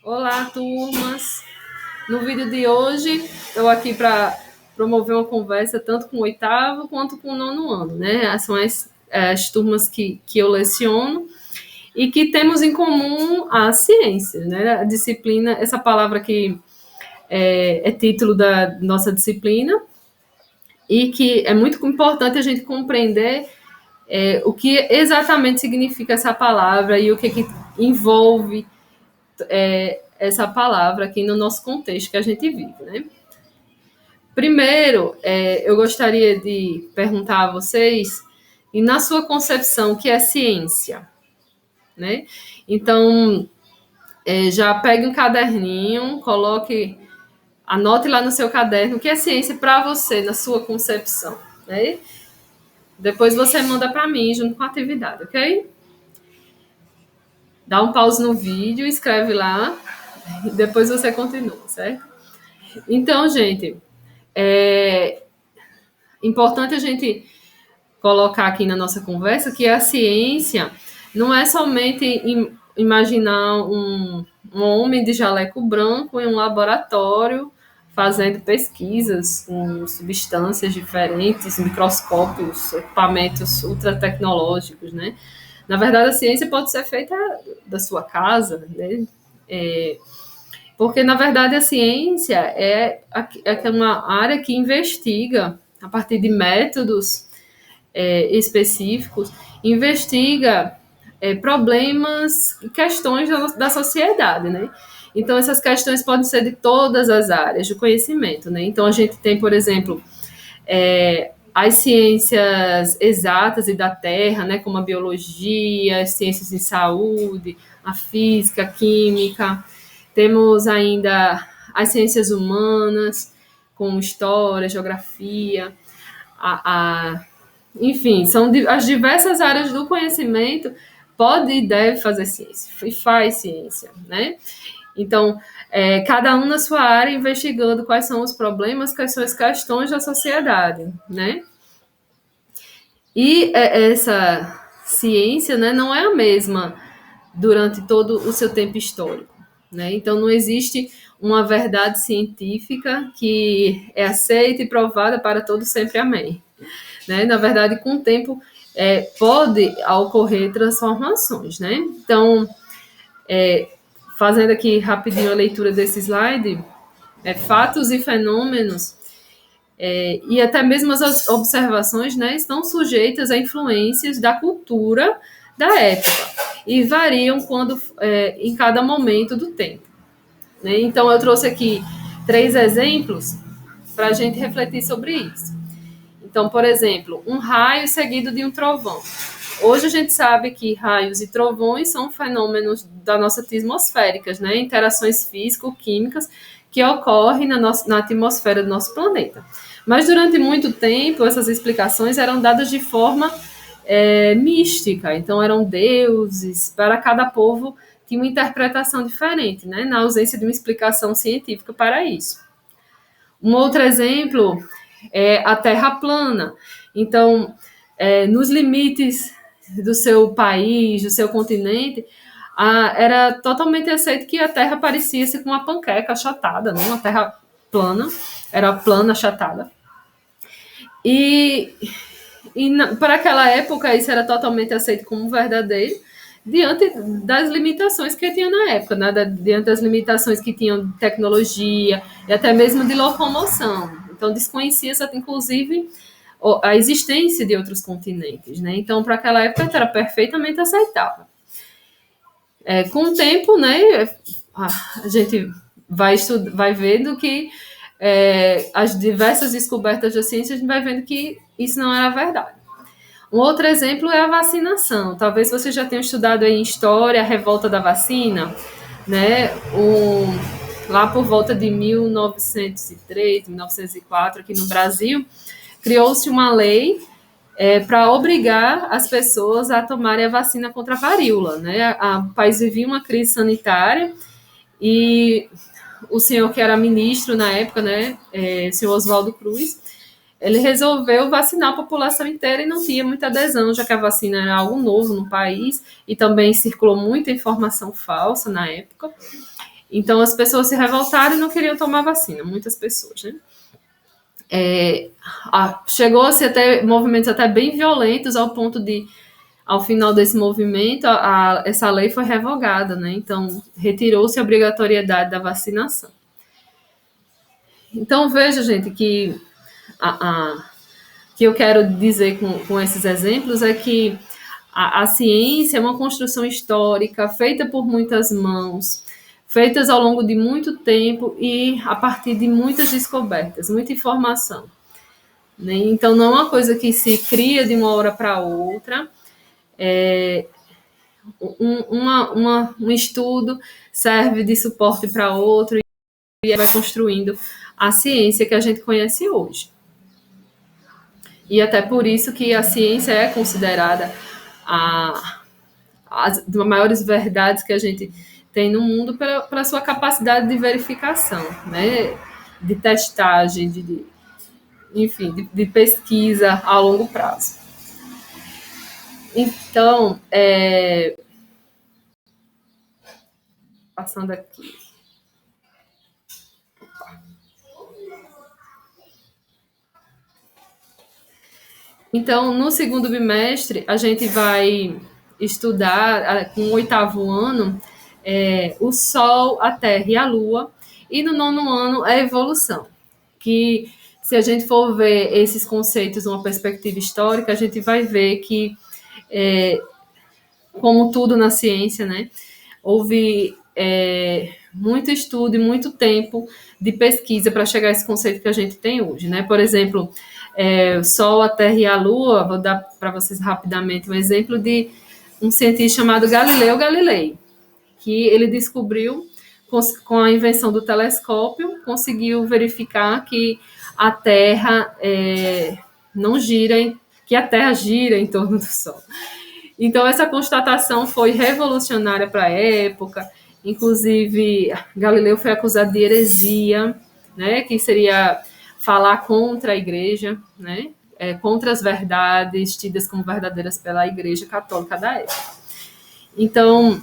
Olá, turmas! No vídeo de hoje, estou aqui para promover uma conversa tanto com o oitavo quanto com o nono ano, né? São as turmas que eu leciono e que temos em comum a ciência, né? A disciplina, essa palavra que é título da nossa disciplina e que é muito importante a gente compreender o que exatamente significa essa palavra e o que envolve essa palavra aqui no nosso contexto que a gente vive, né? Primeiro, eu gostaria de perguntar a vocês, e na sua concepção, o que é ciência? Né? Então, já pegue um caderninho, anote lá no seu caderno o que é ciência para você, na sua concepção. Né? Depois você manda para mim junto com a atividade, ok? Dá um pause no vídeo, escreve lá, e depois você continua, certo? Então, gente, é importante a gente colocar aqui na nossa conversa que a ciência não é somente imaginar um homem de jaleco branco em um laboratório fazendo pesquisas com substâncias diferentes, microscópios, equipamentos ultra tecnológicos, né? Na verdade, a ciência pode ser feita da sua casa, né? Porque, na verdade, a ciência é uma área que investiga, a partir de métodos específicos, investiga problemas e questões da sociedade, né? Então, essas questões podem ser de todas as áreas do conhecimento, né? Então, a gente tem, por exemplo, as ciências exatas e da Terra, né? Como a biologia, as ciências em saúde, a física, a química. Temos ainda as ciências humanas, como história, geografia, enfim, são as diversas áreas do conhecimento pode e deve fazer ciência, e faz ciência, né? Então, cada um na sua área investigando quais são os problemas, quais são as questões da sociedade, né? E essa ciência, né, não é a mesma durante todo o seu tempo histórico, né? Então, não existe uma verdade científica que é aceita e provada para todo sempre, amém. Né? Na verdade, com o tempo, pode ocorrer transformações. Né? Então, fazendo aqui rapidinho a leitura desse slide, fatos e fenômenos e até mesmo as observações, né, estão sujeitas a influências da cultura da época e variam em cada momento do tempo. Né? Então, eu trouxe aqui 3 exemplos para a gente refletir sobre isso. Então, por exemplo, um raio seguido de um trovão. Hoje a gente sabe que raios e trovões são fenômenos da nossa atmosféricas, né? Interações físico-químicas que ocorrem na atmosfera do nosso planeta. Mas durante muito tempo, essas explicações eram dadas de forma mística. Então, eram deuses, para cada povo tinha uma interpretação diferente, né? Na ausência de uma explicação científica para isso. Um outro exemplo é a Terra plana. Então, nos limites do seu país, do seu continente, era totalmente aceito que a Terra parecia-se com uma panqueca achatada, né? Uma Terra plana, era plana, achatada. Para aquela época, isso era totalmente aceito como verdadeiro, diante das limitações que tinha na época, né? Diante das limitações que tinham de tecnologia e até mesmo de locomoção. Então, desconhecia-se, inclusive, a existência de outros continentes. Né? Então, para aquela época, era perfeitamente aceitável. Com o tempo, né, a gente vai vendo que as diversas descobertas da ciência, a gente vai vendo que isso não era verdade. Um outro exemplo é a vacinação. Talvez você já tenha estudado aí em história a revolta da vacina, né? Lá por volta de 1903, 1904, aqui no Brasil, criou-se uma lei para obrigar as pessoas a tomarem a vacina contra a varíola. Né? O país vivia uma crise sanitária e o senhor que era ministro na época, né, o senhor Oswaldo Cruz, ele resolveu vacinar a população inteira e não tinha muita adesão, já que a vacina era algo novo no país e também circulou muita informação falsa na época. Então, as pessoas se revoltaram e não queriam tomar vacina, muitas pessoas, né? Chegou-se até movimentos até bem violentos, ao ponto de, ao final desse movimento, essa lei foi revogada, né? Então, retirou-se a obrigatoriedade da vacinação. Então, veja, gente, que que eu quero dizer com esses exemplos é que a ciência é uma construção histórica feita por muitas mãos, feitas ao longo de muito tempo e a partir de muitas descobertas, muita informação, né? Então, não é uma coisa que se cria de uma hora para outra. Um estudo serve de suporte para outro e vai construindo a ciência que a gente conhece hoje. E até por isso que a ciência é considerada as maiores verdades que a gente tem no mundo pela sua capacidade de verificação, né? De testagem, enfim, de pesquisa a longo prazo. Então, passando aqui. Então, no segundo bimestre, a gente vai estudar, com o 8º ano, o Sol, a Terra e a Lua, e no 9º ano, a evolução, que, se a gente for ver esses conceitos numa perspectiva histórica, a gente vai ver que, como tudo na ciência, né, houve muito estudo e muito tempo de pesquisa para chegar a esse conceito que a gente tem hoje, né? Por exemplo, o Sol, a Terra e a Lua, vou dar para vocês rapidamente um exemplo de um cientista chamado Galileu Galilei, que ele descobriu, com a invenção do telescópio, conseguiu verificar que a Terra não gira, que a Terra gira em torno do Sol. Então, essa constatação foi revolucionária para a época. Inclusive, Galileu foi acusado de heresia, né, que seria falar contra a igreja, né, contra as verdades tidas como verdadeiras pela Igreja Católica da época. Então,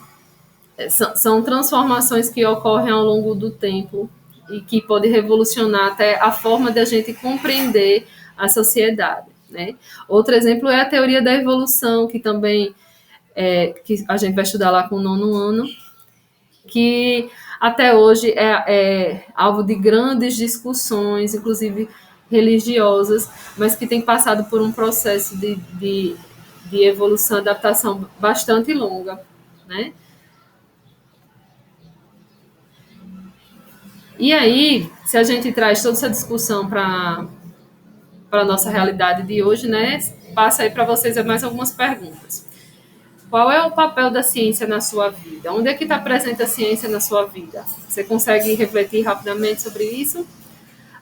são transformações que ocorrem ao longo do tempo e que podem revolucionar até a forma de a gente compreender a sociedade, né? Outro exemplo é a teoria da evolução, que também que a gente vai estudar lá com o 9º ano, que até hoje é alvo de grandes discussões, inclusive religiosas, mas que tem passado por um processo de evolução, adaptação bastante longa, né? E aí, se a gente traz toda essa discussão para a nossa realidade de hoje, né, passa aí para vocês mais algumas perguntas. Qual é o papel da ciência na sua vida? Onde é que está presente a ciência na sua vida? Você consegue refletir rapidamente sobre isso?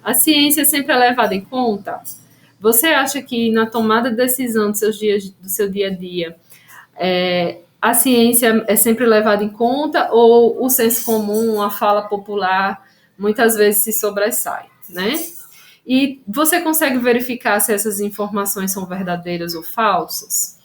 A ciência sempre é levada em conta? Você acha que na tomada de decisão do seu dia a dia, a ciência é sempre levada em conta, ou o senso comum, a fala popular, muitas vezes se sobressai, né? E você consegue verificar se essas informações são verdadeiras ou falsas?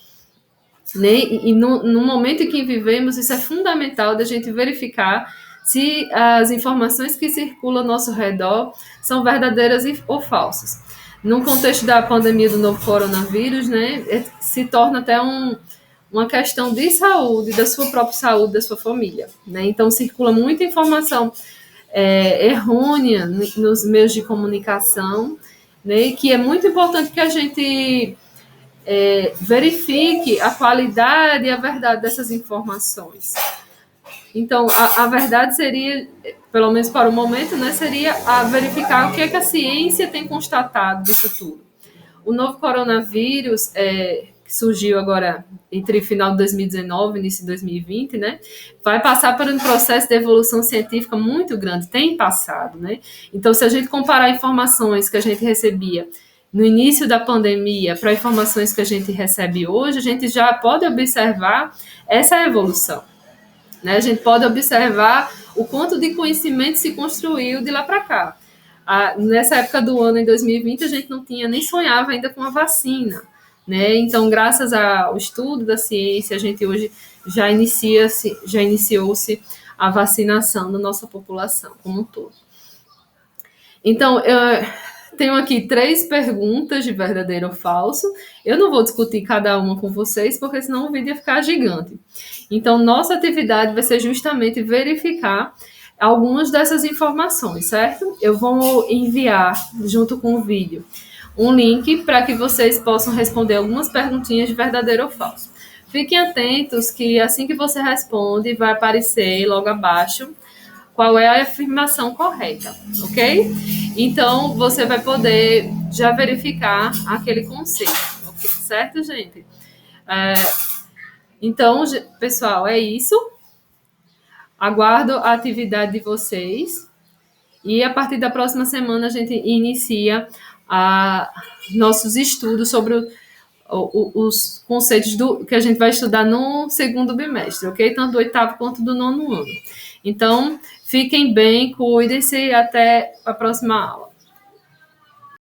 Né? E no momento em que vivemos, isso é fundamental da gente verificar se as informações que circulam ao nosso redor são verdadeiras ou falsas. No contexto da pandemia do novo coronavírus, né, se torna até uma questão de saúde, da sua própria saúde, da sua família, né? Então, circula muita informação errônea nos meios de comunicação, né, que é muito importante que a gente verifique a qualidade e a verdade dessas informações. Então, a verdade seria, pelo menos para o momento, né, seria a verificar o que é que a ciência tem constatado disso tudo. O novo coronavírus, que surgiu agora entre final de 2019 e início de 2020, né, vai passar por um processo de evolução científica muito grande, tem passado, né? Então, se a gente comparar informações que a gente recebia no início da pandemia para informações que a gente recebe hoje, a gente já pode observar essa evolução, né? A gente pode observar o quanto de conhecimento se construiu de lá para cá. Nessa época do ano, em 2020, a gente não tinha nem sonhava ainda com a vacina, né? Então, graças ao estudo da ciência, a gente hoje já iniciou-se a vacinação da nossa população como um todo. Então, eu tenho aqui 3 perguntas de verdadeiro ou falso. Eu não vou discutir cada uma com vocês, porque senão o vídeo ia ficar gigante. Então, nossa atividade vai ser justamente verificar algumas dessas informações, certo? Eu vou enviar, junto com o vídeo, um link para que vocês possam responder algumas perguntinhas de verdadeiro ou falso. Fiquem atentos que assim que você responde, vai aparecer logo abaixo qual é a afirmação correta, ok? Então, você vai poder já verificar aquele conceito, okay? Certo, gente? Então, pessoal, é isso. Aguardo a atividade de vocês. E a partir da próxima semana, a gente inicia nossos estudos sobre os conceitos que a gente vai estudar no segundo bimestre, ok? Tanto do 8º quanto do 9º ano. Então, fiquem bem, cuidem-se e até a próxima aula.